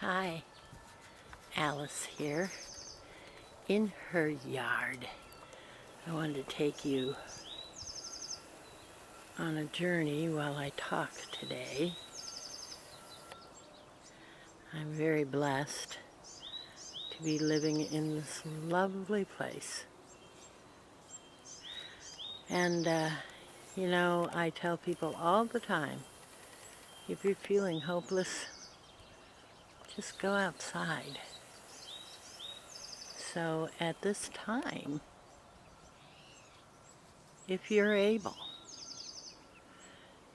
Hi, Alice here in her yard. I wanted to take you on a journey while I talk today. I'm very blessed to be living in this lovely place. And, I tell people all the time, if you're feeling hopeless, just go outside. So at this time, if you're able,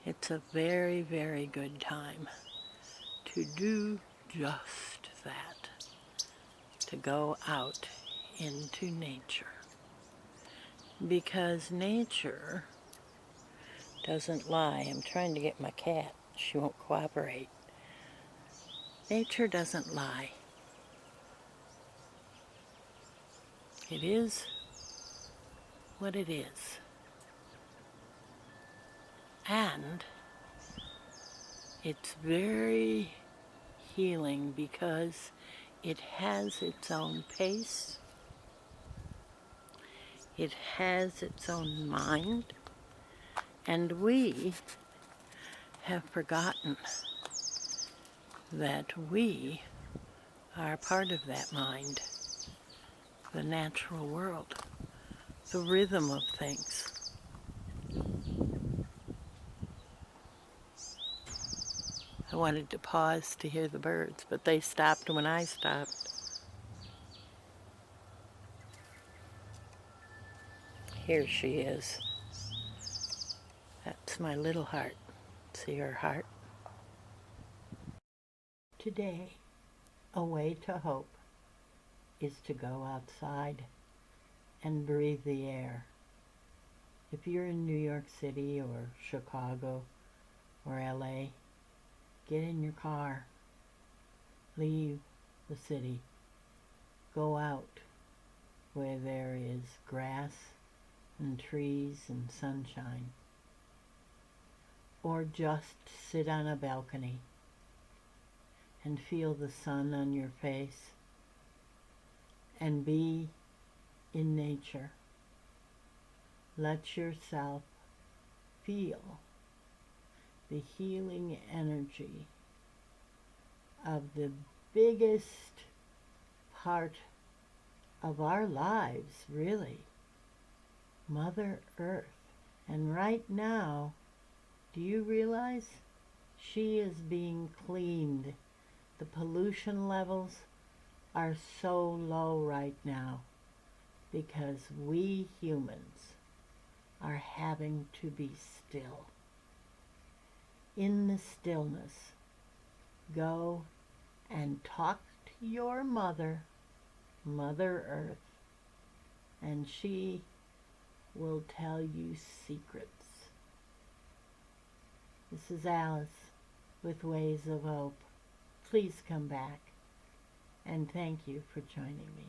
it's a very, very good time to do just that, to go out into nature. Because nature doesn't lie. I'm trying to get my cat. She won't cooperate. Nature doesn't lie. It is what it is. And it's very healing because it has its own pace. It has its own mind. And we have forgotten that we are part of that mind, the natural world, the rhythm of things. I wanted to pause to hear the birds, but they stopped when I stopped. Here she is. That's my little heart. See her heart? Today, a way to hope is to go outside and breathe the air. If you're in New York City or Chicago or LA, get in your car, leave the city, go out where there is grass and trees and sunshine, or just sit on a balcony and feel the sun on your face and be in nature. Let yourself feel the healing energy of the biggest part of our lives, really, Mother Earth. And right now, do you realize she is being cleaned? The pollution levels are so low right now because we humans are having to be still. In the stillness, go and talk to your mother, Mother Earth, and she will tell you secrets. This is Alice with Ways of Hope. Please come back, and thank you for joining me.